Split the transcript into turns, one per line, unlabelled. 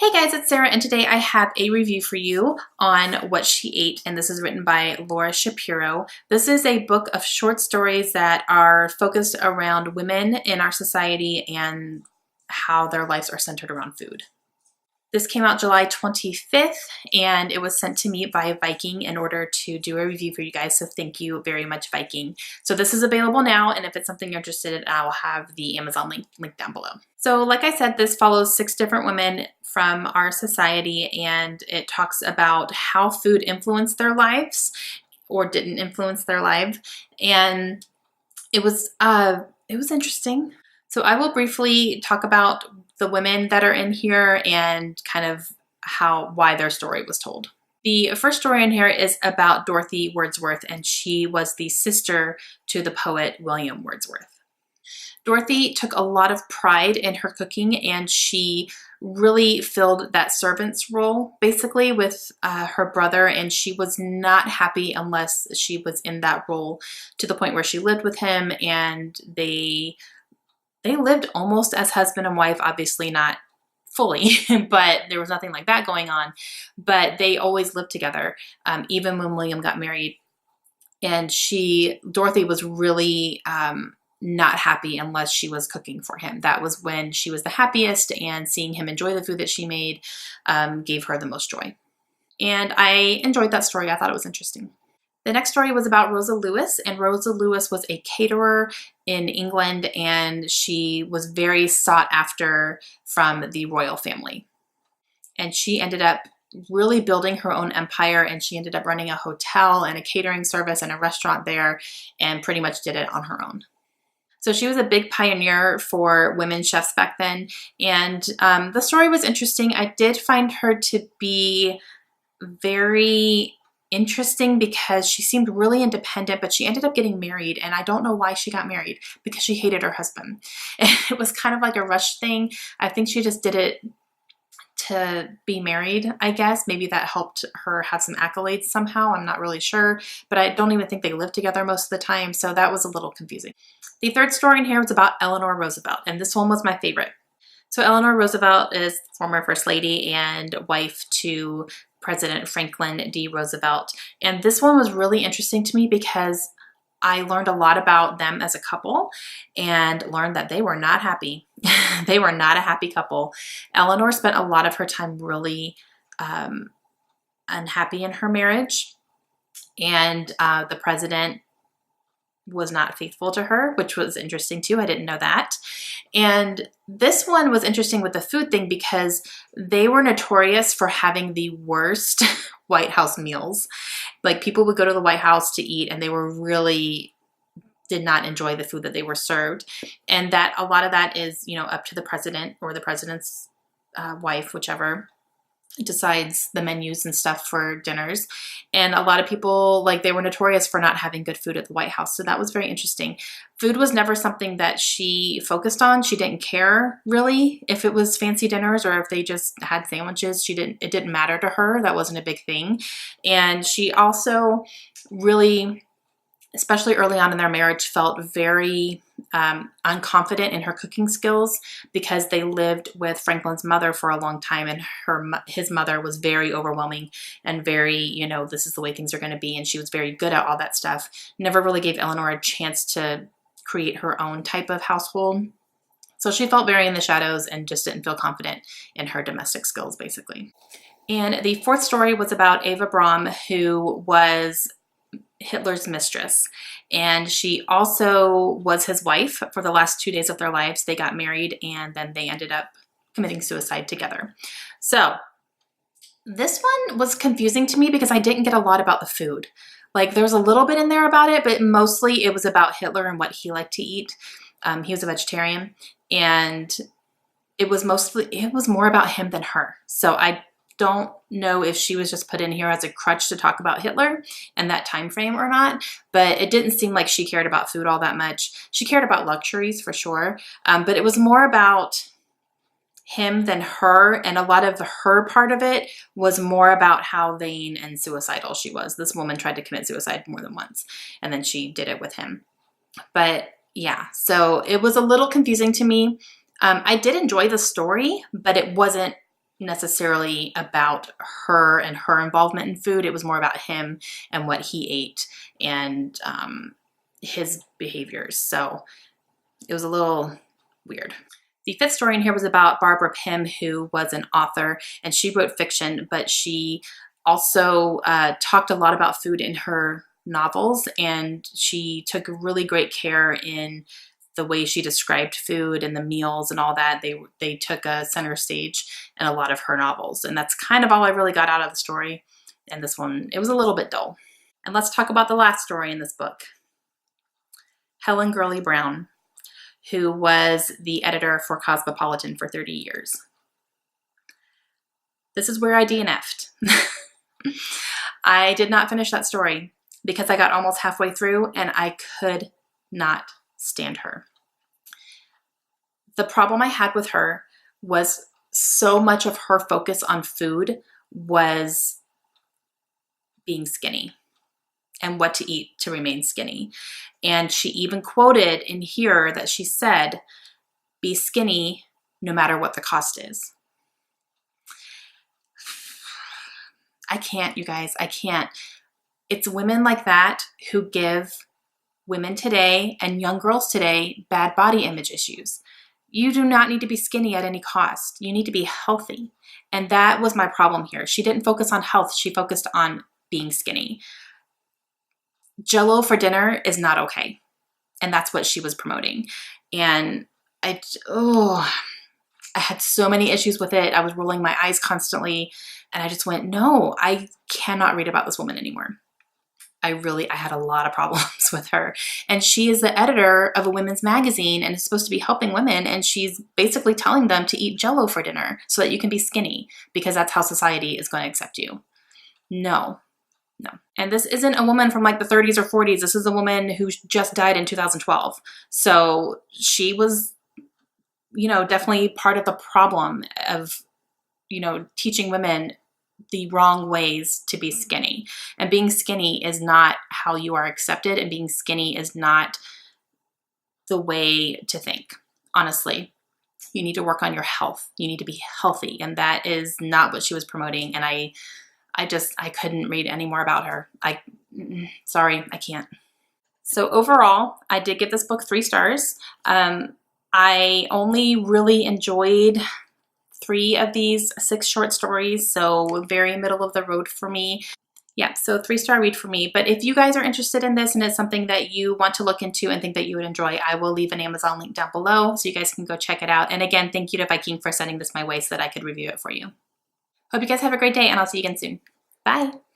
Hey guys, it's Sarah, and today I have a review for you on What She Ate, and this is written by Laura Shapiro. This is a book of short stories that are focused around women in our society and how their lives are centered around food. This came out July 25th, and it was sent to me by Viking in order to do a review for you guys, so thank you very much, Viking. So this is available now, and if it's something you're interested in, I'll have the Amazon link down below. So like I said, this follows 6 different women from our society, and it talks about how food influenced their lives or didn't influence their life, and it was interesting. So I will briefly talk about the women that are in here and kind of why their story was told. The first story in here is about Dorothy Wordsworth, and she was the sister to the poet William Wordsworth. Dorothy took a lot of pride in her cooking, and she really filled that servant's role basically with her brother, and she was not happy unless she was in that role, to the point where she lived with him, and they lived almost as husband and wife, obviously not fully, but there was nothing like that going on. But they always lived together, even when William got married. And Dorothy was really not happy unless she was cooking for him. That was when she was the happiest, and seeing him enjoy the food that she made gave her the most joy. And I enjoyed that story. I thought it was interesting. The next story was about Rosa Lewis, and Rosa Lewis was a caterer in England, and she was very sought after from the royal family. And she ended up really building her own empire, and she ended up running a hotel and a catering service and a restaurant there, and pretty much did it on her own. So she was a big pioneer for women chefs back then, and the story was interesting. I did find her to be very interesting because she seemed really independent, but she ended up getting married, and I don't know why she got married, because she hated her husband. And it was kind of like a rush thing. I think she just did it to be married, I guess. Maybe that helped her have some accolades somehow. I'm not really sure, but I don't even think they lived together most of the time, so that was a little confusing. The third story in here was about Eleanor Roosevelt, and this one was my favorite. So Eleanor Roosevelt is former First Lady and wife to President Franklin D. Roosevelt. And this one was really interesting to me because I learned a lot about them as a couple and learned that they were not happy. They were not a happy couple. Eleanor spent a lot of her time really unhappy in her marriage, and the president was not faithful to her, which was interesting too. I didn't know that. And this one was interesting with the food thing because they were notorious for having the worst White House meals. Like, people would go to the White House to eat, and they did not enjoy the food that they were served. And that a lot of that is, up to the president or the president's wife, whichever, decides the menus and stuff for dinners. And a lot of people, they were notorious for not having good food at the White House. So that was very interesting. Food was never something that she focused on. She didn't care really if it was fancy dinners or if they just had sandwiches. It didn't matter to her. That wasn't a big thing. And she also really, especially early on in their marriage, felt very unconfident in her cooking skills because they lived with Franklin's mother for a long time, and his mother was very overwhelming and very, this is the way things are going to be, and she was very good at all that stuff. Never really gave Eleanor a chance to create her own type of household. So she felt very in the shadows and just didn't feel confident in her domestic skills, basically. And the fourth story was about Eva Braun, who was Hitler's mistress, and she also was his wife for the last 2 days of their lives. They got married, and then they ended up committing suicide together. So this one was confusing to me because I didn't get a lot about the food. There's a little bit in there about it, but mostly it was about Hitler and what he liked to eat. He was a vegetarian, and it was more about him than her. So I don't know if she was just put in here as a crutch to talk about Hitler and that time frame or not, but it didn't seem like she cared about food all that much. She cared about luxuries for sure, but it was more about him than her, and a lot of her part of it was more about how vain and suicidal she was. This woman tried to commit suicide more than once, and then she did it with him. But yeah, so it was a little confusing to me. I did enjoy the story, but it wasn't necessarily about her and her involvement in food. It was more about him and what he ate and his behaviors. So it was a little weird. The fifth story in here was about Barbara Pym, who was an author, and she wrote fiction, but she also talked a lot about food in her novels, and she took really great care in the way she described food and the meals and all that. They took a center stage in a lot of her novels, and that's kind of all I really got out of the story. And this one, it was a little bit dull. And let's talk about the last story in this book. Helen Gurley Brown, who was the editor for Cosmopolitan for 30 years. This is where I DNF'd. I did not finish that story because I got almost halfway through and I could not stand her. The problem I had with her was so much of her focus on food was being skinny and what to eat to remain skinny. And she even quoted in here that she said, "Be skinny no matter what the cost is." I can't, you guys, I can't. It's women like that who give women today and young girls today bad body image issues. You do not need to be skinny at any cost. You need to be healthy. And that was my problem here. She didn't focus on health. She focused on being skinny. Jell-O for dinner is not okay. And that's what she was promoting. And I had so many issues with it. I was rolling my eyes constantly. And I just went, no, I cannot read about this woman anymore. I had a lot of problems with her. And she is the editor of a women's magazine and is supposed to be helping women. And she's basically telling them to eat Jell-O for dinner so that you can be skinny because that's how society is going to accept you. No. And this isn't a woman from like the 30s or 40s. This is a woman who just died in 2012. So she was, definitely part of the problem of, teaching women the wrong ways to be skinny. And being skinny is not how you are accepted, and being skinny is not the way to think. Honestly, you need to work on your health. You need to be healthy, and that is not what she was promoting. And I couldn't read any more about her. Sorry, I can't. So overall, I did give this book 3 stars. I only really enjoyed 3 of these 6 short stories, so very middle of the road for me. Yeah, so 3-star read for me. But if you guys are interested in this and it's something that you want to look into and think that you would enjoy, I will leave an Amazon link down below so you guys can go check it out. And again, thank you to Viking for sending this my way so that I could review it for you. Hope you guys have a great day, and I'll see you again soon. Bye!